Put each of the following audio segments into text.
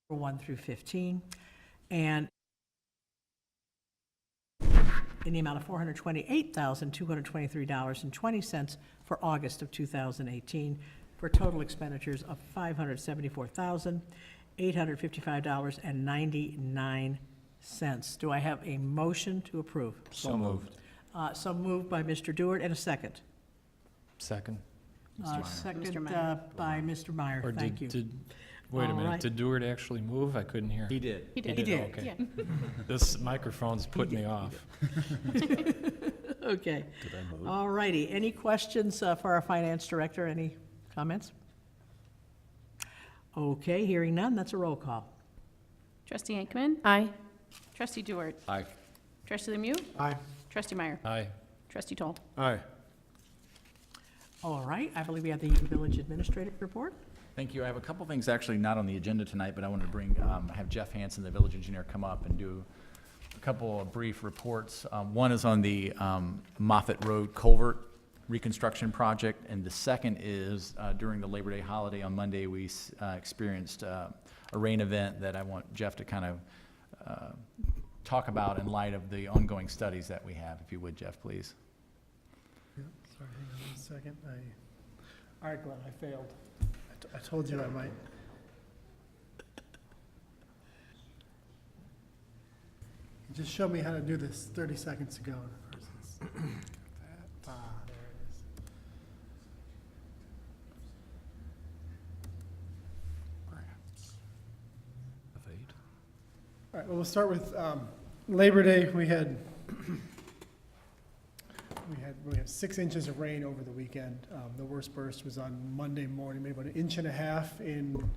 1 through 15, and in the amount of $428,223.20 for August of 2018, for total expenditures of $574,855.99. Do I have a motion to approve? So moved. So moved by Mr. Dewart, and a second. Second. Second Mr. Meyer. by Mr. Meyer. Or Thank you. Wait a All minute, right. did Dewart actually move? I couldn't hear. He did. He did. He did. Okay. Yeah. This microphone's put me off. Okay. Did I move? All righty. Any questions for our finance director? Any comments? Okay, hearing none, that's a roll call. Trustee Ankman? Aye. Trustee Dewart? Aye. Trustee Lemieux? Aye. Trustee Meyer? Aye. Trustee Toll? Aye. All right, I believe we have the village administrative report. Thank you. I have a couple things actually not on the agenda tonight, but I wanted to bring, have Jeff Hansen, the village engineer, come up and do a couple of brief reports. One is on the Moffett Road culvert reconstruction project, and the second is during the Labor Day holiday on Monday, we experienced a rain event that I want Jeff to kind of talk about in light of the ongoing studies that we have. If you would, Jeff, please. Sorry, hang on one second. All right, Glenn, I failed. I told you I might. You just showed me how to do this 30 seconds ago. There it is. All right, well, we'll start with Labor Day. We had 6 inches of rain over the weekend. The worst burst was on Monday morning, maybe about 1.5 inches in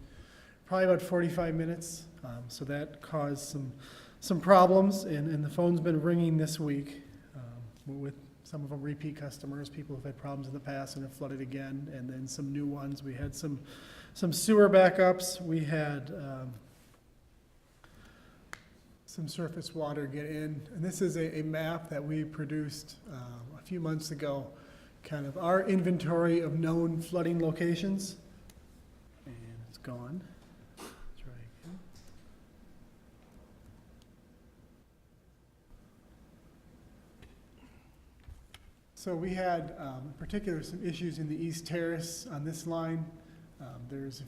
probably about 45 minutes. So that caused some problems, and the phone's been ringing this week with some of them repeat customers, people who've had problems in the past and have flooded again, and then some new ones. We had some sewer backups. We had some surface water get in. And this is a map that we produced a few months ago, kind of our inventory of known flooding locations. And it's gone. Let's try again. So we had, in particular, some issues in the East Terrace on this line. There's a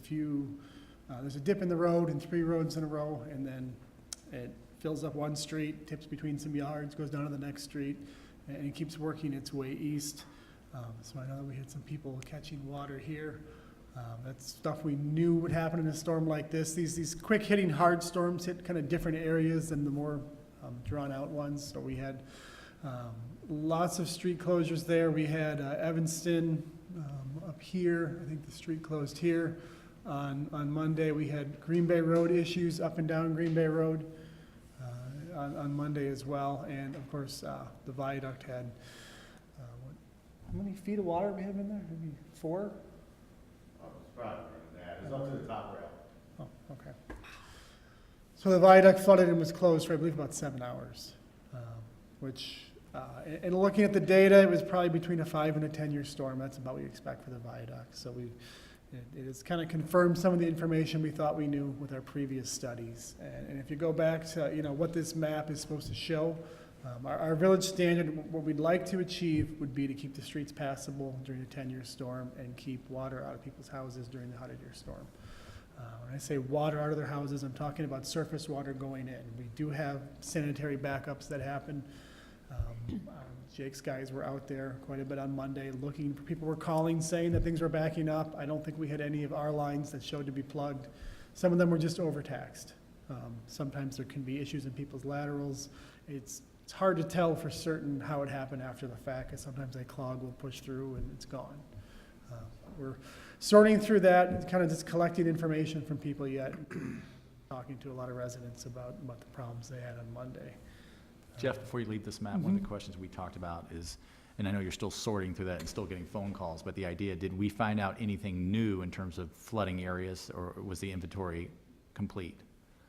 dip in the road and 3 roads in a row, and then it fills up one street, tips between some yards, goes down to the next street, and it keeps working its way east. So I know that we had some people catching water here. That's stuff we knew would happen in a storm like this. These quick hitting hard storms hit kind of different areas than the more drawn out ones. So we had lots of street closures there. We had Evanston up here. I think the street closed here. On Monday, we had Green Bay Road issues up and down Green Bay Road on Monday as well. And of course, the viaduct had, how many feet of water we have in there? Maybe 4? Oh, it's probably more than that. It's up to the top rail. Oh, okay. So the viaduct flooded and was closed for, I believe, about 7 hours, which, and looking at the data, it was probably between a 5 and a 10-year storm. That's about what we expect for the viaduct. So it has kind of confirmed some of the information we thought we knew with our previous studies. And if you go back to, what this map is supposed to show, our village standard, what we'd like to achieve would be to keep the streets passable during a 10-year storm and keep water out of people's houses during the 100-year storm. When I say water out of their houses, I'm talking about surface water going in. We do have sanitary backups that happen. Jake's guys were out there quite a bit on Monday looking for people were calling saying that things were backing up. I don't think we had any of our lines that showed to be plugged. Some of them were just overtaxed. Sometimes there can be issues in people's laterals. It's hard to tell for certain how it happened after the fact, because sometimes they clog, will push through, and it's gone. We're sorting through that, kind of just collecting information from people yet, talking to a lot of residents about the problems they had on Monday. Jeff, before you leave this map, one of the questions we talked about is, and I know you're still sorting through that and still getting phone calls, but the idea, did we find out anything new in terms of flooding areas, or was the inventory complete?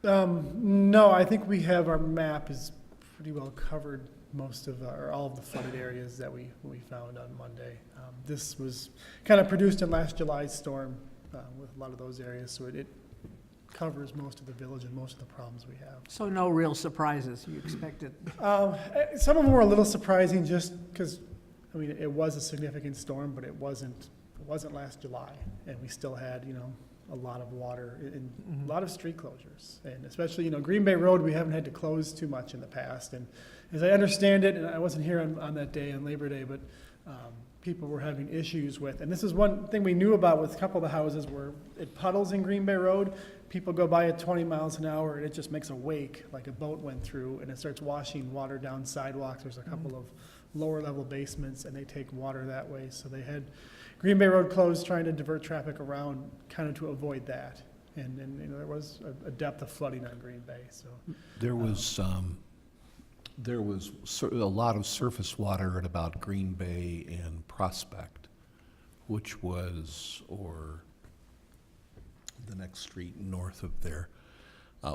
No, I think we have our map is pretty well covered most of or all of the flooded areas that we found on Monday. This was kind of produced in last July's storm with a lot of those areas, so it covers most of the village and most of the problems we have. So no real surprises, you expected? Some of them were a little surprising just because, I mean, it was a significant storm, but it wasn't last July. And we still had, a lot of water and a lot of street closures. And especially, Green Bay Road, we haven't had to close too much in the past. And as I understand it, and I wasn't here on that day, on Labor Day, but people were having issues with, and this is one thing we knew about with a couple of the houses where it puddles in Green Bay Road. People go by at 20 miles an hour and it just makes a wake, like a boat went through, and it starts washing water down sidewalks. There's a couple of lower level basements and they take water that way. So they had Green Bay Road closed, trying to divert traffic around kind of to avoid that. And there was a depth of flooding on Green Bay, so. There was a lot of surface water at about Green Bay and Prospect, which was, or the next street north of there,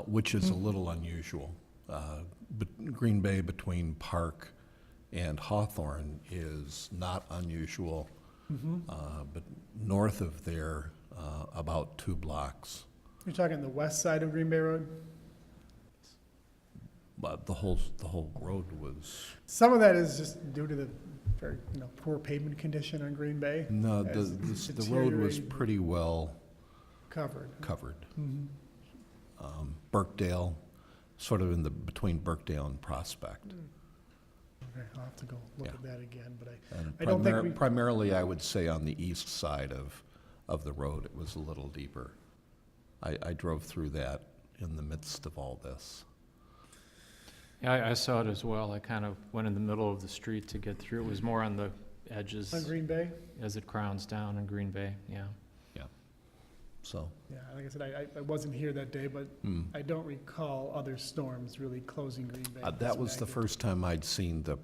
which is a little unusual. But Green Bay between Park and Hawthorne is not unusual, but north of there, about 2 blocks. You're talking the west side of Green Bay Road? But the whole road was, Some of that is just due to the very, poor pavement condition on Green Bay. no, As the road was deteriorated. pretty well Covered. covered. Mhm. Birkdale, sort of between Birkdale and Prospect. Okay, I'll have to go look Yeah. at that again, but And I don't think we- primarily, I would say on the east side of the road, it was a little deeper. I drove through that in the midst of all this. Yeah, I saw it as well. I kind of went in the middle of the street to get through. It was more on the edges on Green Bay, as it crowns down in Green Bay, yeah. So, yeah, like I said, I wasn't here that day, but mm. I don't recall other storms really closing Green Bay. with That this was the magnitude. first time I'd seen the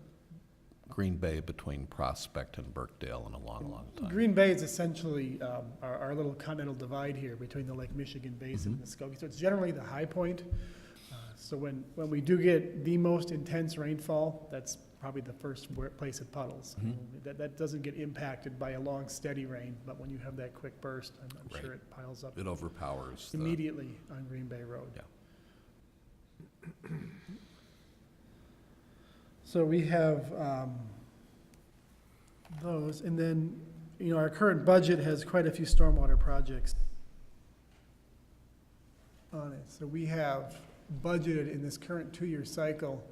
Green Bay between Prospect and Birkdale in a long, long time. Green Bay is essentially our little continental divide here between the Lake Michigan Basin and the Skokie. So it's generally the high point. So when we do get the most intense rainfall, that's probably the first place it puddles. That doesn't get impacted by a long, steady rain, but when you have that quick burst, I'm sure Right. it piles up It overpowers the, immediately on Green Bay Road. Yeah. So we have those, and then, our current budget has quite a few stormwater projects on it. So we have budgeted in this current 2-year cycle,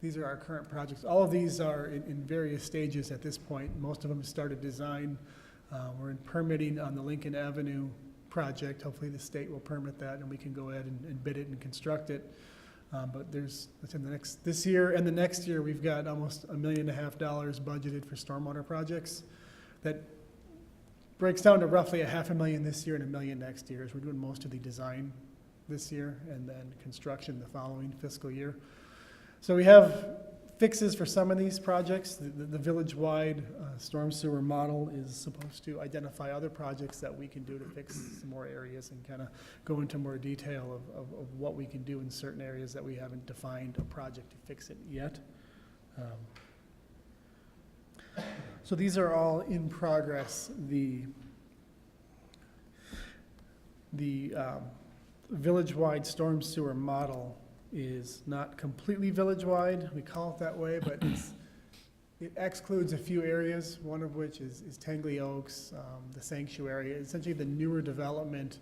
these are our current projects. All of these are in various stages at this point. Most of them started design. We're in permitting on the Lincoln Avenue project. Hopefully the state will permit that and we can go ahead and bid it and construct it. But that's in this year and the next year, we've got almost $1.5 million budgeted for stormwater projects. That breaks down to roughly $500,000 this year and $1 million next year, as we're doing most of the design this year and then construction the following fiscal year. So we have fixes for some of these projects. The village-wide storm sewer model is supposed to identify other projects that we can do to fix some more areas and kind of go into more detail of what we can do in certain areas that we haven't defined a project to fix it yet. So these are all in progress. The village-wide storm sewer model is not completely village-wide. We call it that way, but it excludes a few areas, one of which is Tangley Oaks, the sanctuary, essentially the newer development.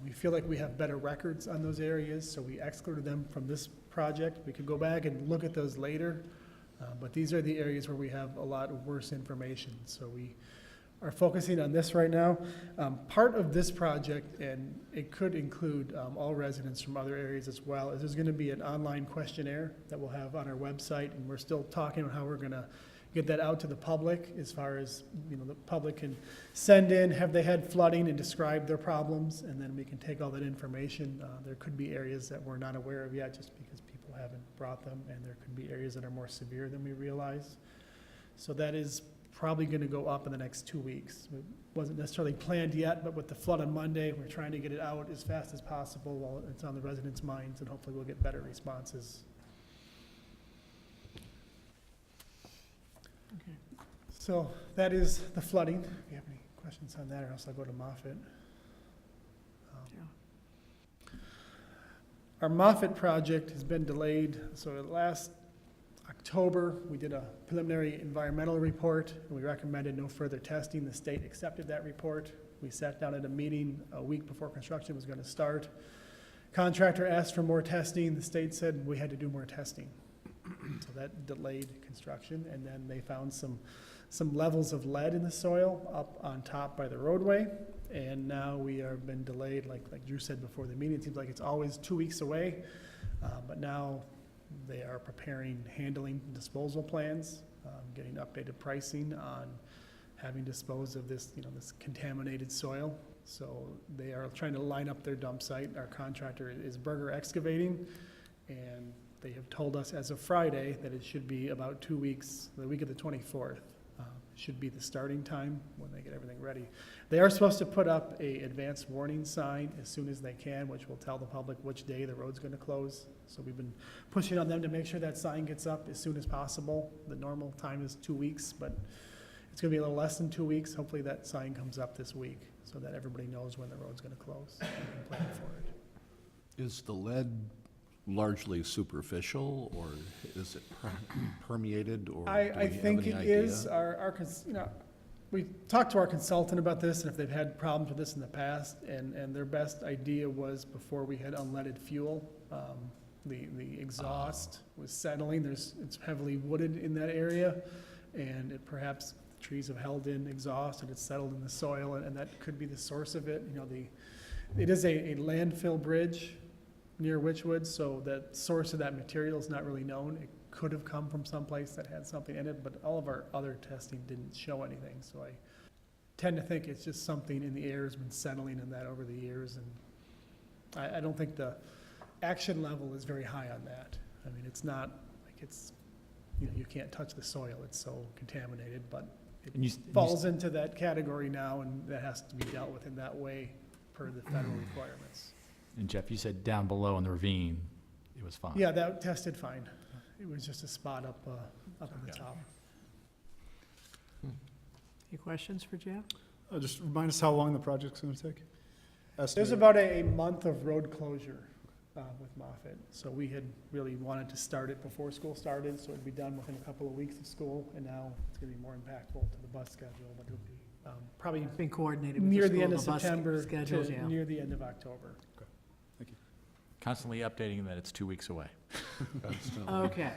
We feel like we have better records on those areas, so we excluded them from this project. We could go back and look at those later, but these are the areas where we have a lot worse information. So we are focusing on this right now. Part of this project, and it could include all residents from other areas as well, is there's going to be an online questionnaire that we'll have on our website, and we're still talking about how we're going to get that out to the public, as far as, the public can send in, have they had flooding, and describe their problems, and then we can take all that information. There could be areas that we're not aware of yet, just because people haven't brought them, and there could be areas that are more severe than we realize. So that is probably going to go up in the next 2 weeks. It wasn't necessarily planned yet, but with the flood on Monday, we're trying to get it out as fast as possible while it's on the residents' minds, and hopefully we'll get better responses. Okay. So that is the flooding. If you have any questions on that, or else I'll go to Moffett. Our Moffett project has been delayed, so last October, we did a preliminary environmental report, and we recommended no further testing. The state accepted that report. We sat down at a meeting a week before construction was gonna start. Contractor asked for more testing. The state said we had to do more testing. So that delayed construction, and then they found some levels of lead in the soil up on top by the roadway. And now we have been delayed, like Drew said before the meeting, it seems like it's always 2 weeks away. But now they are preparing handling and disposal plans, getting updated pricing on having disposed of this, this contaminated soil. So they are trying to line up their dump site. Our contractor is Berger Excavating, and they have told us as of Friday that it should be about 2 weeks, the week of the 24th. Should be the starting time when they get everything ready. They are supposed to put up a advanced warning sign as soon as they can, which will tell the public which day the road's gonna close. So we've been pushing on them to make sure that sign gets up as soon as possible. The normal time is 2 weeks, but it's gonna be a little less than 2 weeks. Hopefully that sign comes up this week so that everybody knows when the road's gonna close and can plan for it. Is the lead largely superficial, or is it permeated, or do we I have think any it idea? is. We talked to our consultant about this, and if they've had problems with this in the past, and their best idea was before we had unleaded fuel, the exhaust was settling. It's heavily wooded in that area, and it perhaps trees have held in exhaust and it's settled in the soil, and that could be the source of it. It is a landfill bridge near Witchwood, so the source of that material is not really known. It could have come from someplace that had something in it, but all of our other testing didn't show anything. So I tend to think it's just something in the air has been settling in that over the years, and I don't think the action level is very high on that. I mean, it's not like it's, you can't touch the soil, it's so contaminated, but it falls into that category now, and that has to be dealt with in that way per the federal requirements. And Jeff, you said down below in the ravine, it was fine. Yeah, that tested fine. It was just a spot up on the top. Any questions for Jeff? Just remind us how long the project's gonna take? There's Estimate. about a month of road closure with Moffett. So we had really wanted to start it before school started, so it'd be done within a couple of weeks of school, and now it's gonna be more impactful to the bus schedule, but it'll be probably It's been coordinated with near the the end school, of the bus September schedules, to yeah. near the end of October. Constantly updating that it's 2 weeks away. Okay.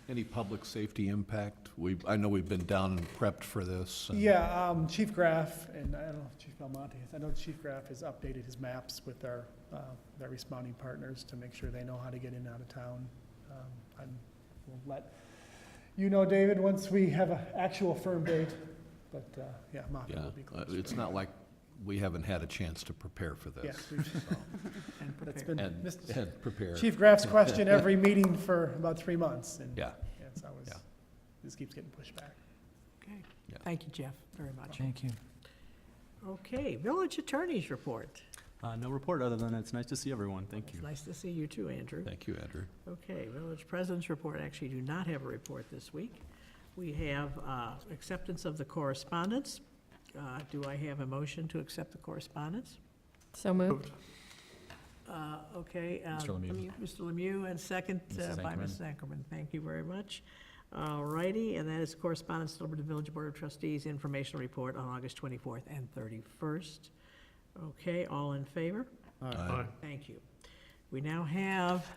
Any public safety impact? I know we've been down and prepped for this. and- Yeah, Chief Graff, and I don't know if Chief Belmonte, I know Chief Graff has updated his maps with their responding partners to make sure they know how to get in and out of town. We'll let you know, David, once we have an actual firm date, but, yeah, Moffett Yeah, will be closed. it's not like we haven't had a chance to prepare for this. Yes, And that's prepared. been And prepare. Chief Graff's question every meeting for about 3 months, and Yeah, it's always, Yeah. this keeps getting pushed back. Okay. Yeah. Thank you, Jeff, very much. Thank you. Okay, village attorney's report. No report, other than it's nice to see everyone. Thank It's you. nice to see you too, Andrew. thank you, Andrew. Okay, village president's report, actually do not have a report this week. We have acceptance of the correspondence. Do I have a motion to accept the correspondence? So moved. Okay. Mr. Lemieux. Mr. Lemieux, and second Mrs. by Mrs. Ankerman. Thank you very much. All righty, and that is correspondence delivered to Village Board of Trustees informational report on August 24th and 31st. Okay, all in favor? Aye. Thank you. We now have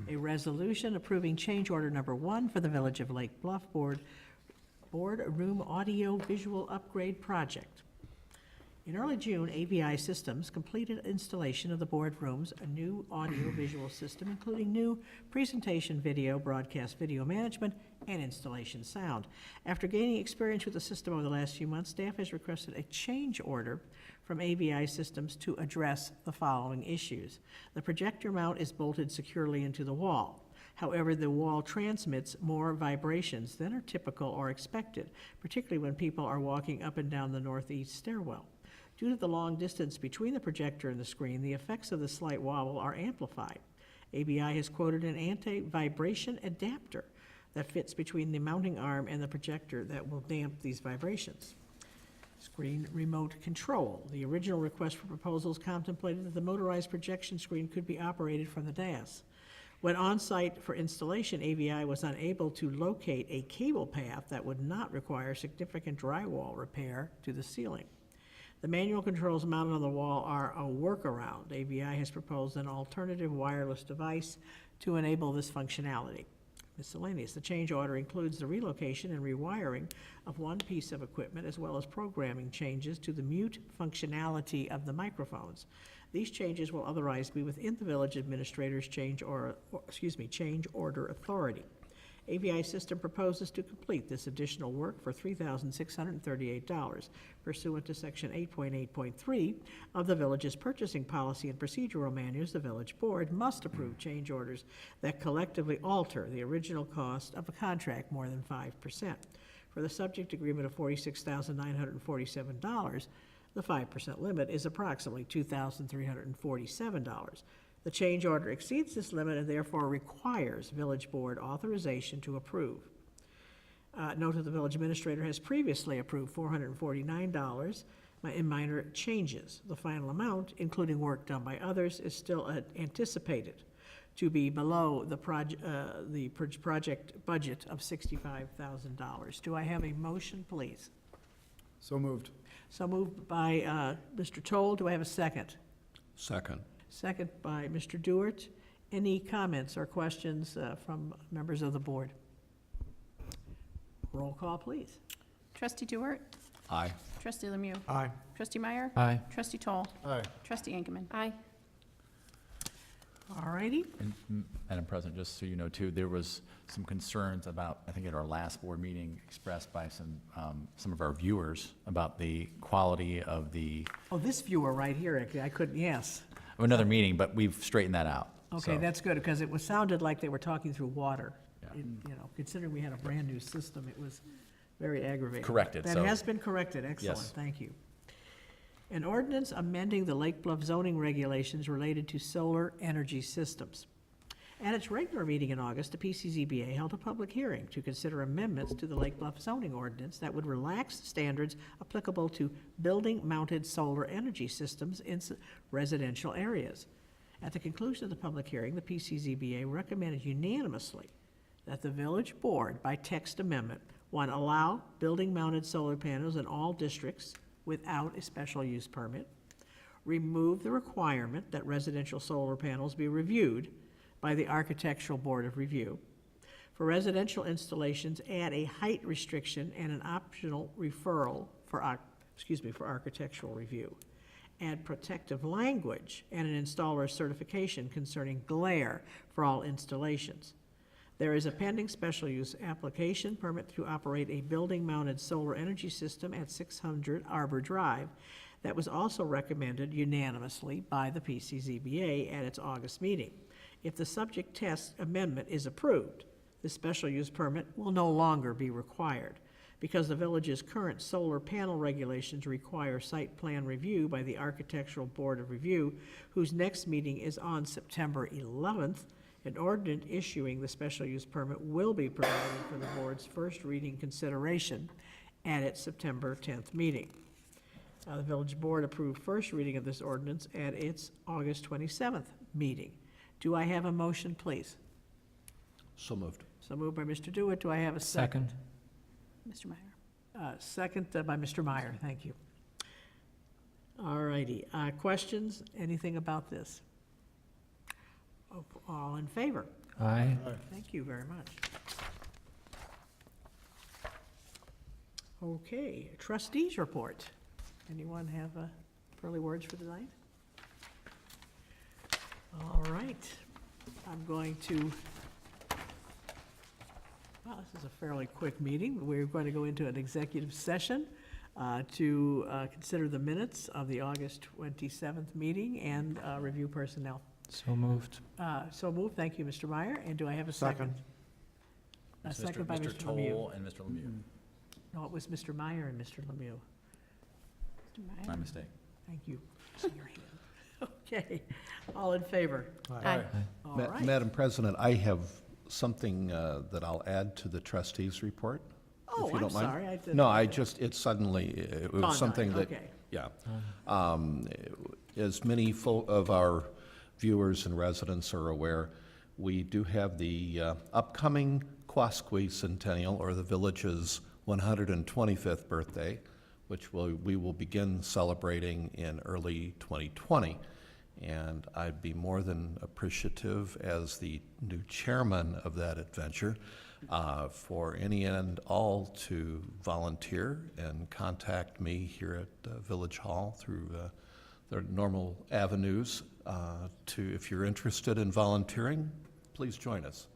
a resolution approving change order number 1 for the Village of Lake Bluff Boardroom Audio Visual Upgrade Project. In early June, AVI Systems completed installation of the boardrooms, a new audio-visual system, including new presentation video, broadcast video management, and installation sound. After gaining experience with the system over the last few months, staff has requested a change order from AVI Systems to address the following issues. The projector mount is bolted securely into the wall. However, the wall transmits more vibrations than are typical or expected, particularly when people are walking up and down the northeast stairwell. Due to the long distance between the projector and the screen, the effects of the slight wobble are amplified. ABI has quoted an anti-vibration adapter that fits between the mounting arm and the projector that will damp these vibrations. It's screen remote control. The original request for proposals contemplated that the motorized projection screen could be operated from the DAS. When on-site for installation, AVI was unable to locate a cable path that would not require significant drywall repair to the ceiling. The manual controls mounted on the wall are a workaround. AVI has proposed an alternative wireless device to enable this functionality. Miscellaneous. The change order includes the relocation and rewiring of one piece of equipment as well as programming changes to the mute functionality of the microphones. These changes will otherwise be within the village administrator's change order authority. AVI System proposes to complete this additional work for $3,638 pursuant to Section 8.8.3 of the village's purchasing policy and procedural manuals. The village board must approve change orders that collectively alter the original cost of a contract more than 5%. For the subject agreement of $46,947, the 5% limit is approximately $2,347. The change order exceeds this limit and therefore requires village board authorization to approve. Note that the village administrator has previously approved $449 in minor changes. The final amount, including work done by others, is still anticipated to be below the project budget of $65,000. Do I have a motion, please? So moved. So moved by Mr. Toll. Do I have a second? Second. Second by Mr. Dewart. Any comments or questions from members of the board? Roll call, please. Trustee Dewart. Aye. Trustee Lemieux. Aye. Trustee Meyer. Aye. Trustee Toll. Aye. Trustee Ingemann. Aye. All righty. And, Madam President, just so you know too, there was some concerns about, I think at our last board meeting, expressed by some of our viewers about the quality of Oh, this viewer right here, I couldn't, yes. another meeting, but we've straightened that out. Okay, So, that's good, because it sounded like they were talking through water. Yeah. Considering we had a brand-new system, it was very aggravating. Corrected, That so- has been corrected, excellent, Yes. thank you. An ordinance amending the Lake Bluff zoning regulations related to solar energy systems. At its regular meeting in August, the PCZBA held a public hearing to consider amendments to the Lake Bluff zoning ordinance that would relax standards applicable to building-mounted solar energy systems in residential areas. At the conclusion of the public hearing, the PCZBA recommended unanimously that the village board, by text amendment, one, allow building-mounted solar panels in all districts without a special use permit, remove the requirement that residential solar panels be reviewed by the Architectural Board of Review. For residential installations, add a height restriction and an optional referral for architectural review. Add protective language and an installer certification concerning glare for all installations. There is a pending special use application permit to operate a building-mounted solar energy system at 600 Arbor Drive that was also recommended unanimously by the PCZBA at its August meeting. If the subject test amendment is approved, the special use permit will no longer be required because the village's current solar panel regulations require site plan review by the Architectural Board of Review, whose next meeting is on September 11th. An ordinance issuing the special use permit will be provided for the board's first reading consideration at its September 10th meeting. The village board approved first reading of this ordinance at its August 27th meeting. Do I have a motion, please? So moved. So moved by Mr. Dewitt. Do I have a second? Mr. Meyer. Second by Mr. Meyer. Thank you. All righty. Questions? Anything about this? All in favor? Aye. Thank you very much. Okay, trustees report. Anyone have early words for tonight? All right, I'm going to, well, this is a fairly quick meeting. We're going to go into an executive session to consider the minutes of the August 27th meeting and review personnel. So moved. So moved, thank you, Mr. Meyer, and do I have a second? A second by Mr. Lemieux. Toll and Mr. Lemieux. No, it was Mr. Meyer and Mr. Lemieux. Mr. Meyer. My mistake. Thank you. See your hand. Okay, all in favor? Aye. All right. Madam President, I have something that I'll add to the trustees' report. Oh, if you I'm don't mind. sorry, I didn't. No, it suddenly, it Dawned on was something you, that, okay. yeah. As many of our viewers and residents are aware, we do have the upcoming Quasqui Centennial, or the village's 125th birthday, which we will begin celebrating in early 2020. And I'd be more than appreciative, as the new chairman of that adventure, for any and all to volunteer and contact me here at Village Hall through the normal avenues. If you're interested in volunteering, please join us.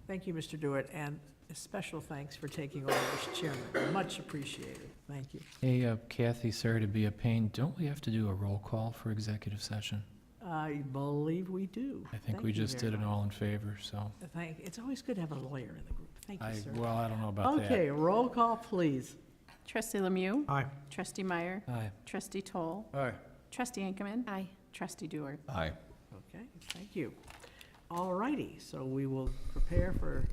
Thank you, Mr. Dewitt, and a special thanks for taking over as chairman. Much appreciated. Thank you. Hey, Kathy, sorry to be a pain. Don't we have to do a roll call for executive session? I believe we do. I think Thank we you just very did it much. all in favor, so. It's always good to have a lawyer in the group. Thank you, sir. Well, I don't know about that. Okay, roll call, please. Trustee Lemieux? Aye. Trustee Meyer? Aye. Trustee Toll? Aye. Trustee Inkerman? Aye. Trustee Dewar? Aye. Okay, thank you. All righty, so we will prepare for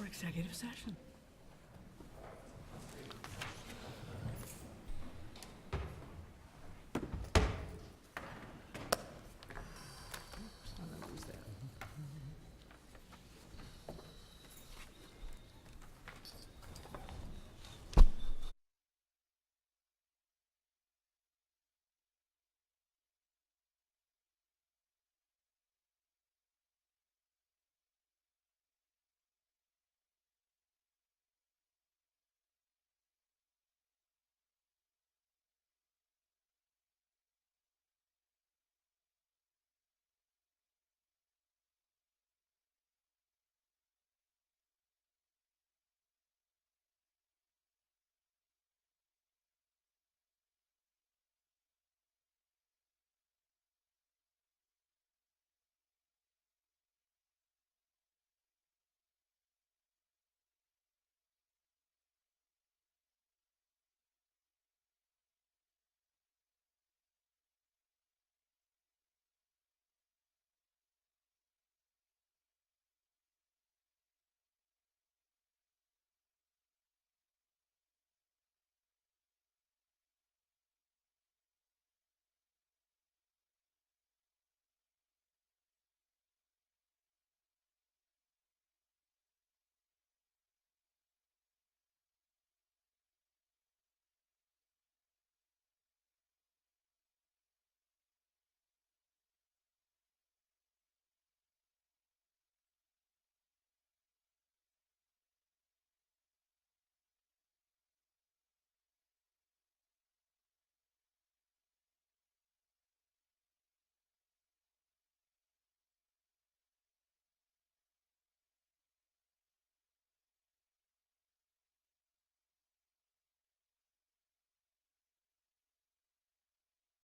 executive session.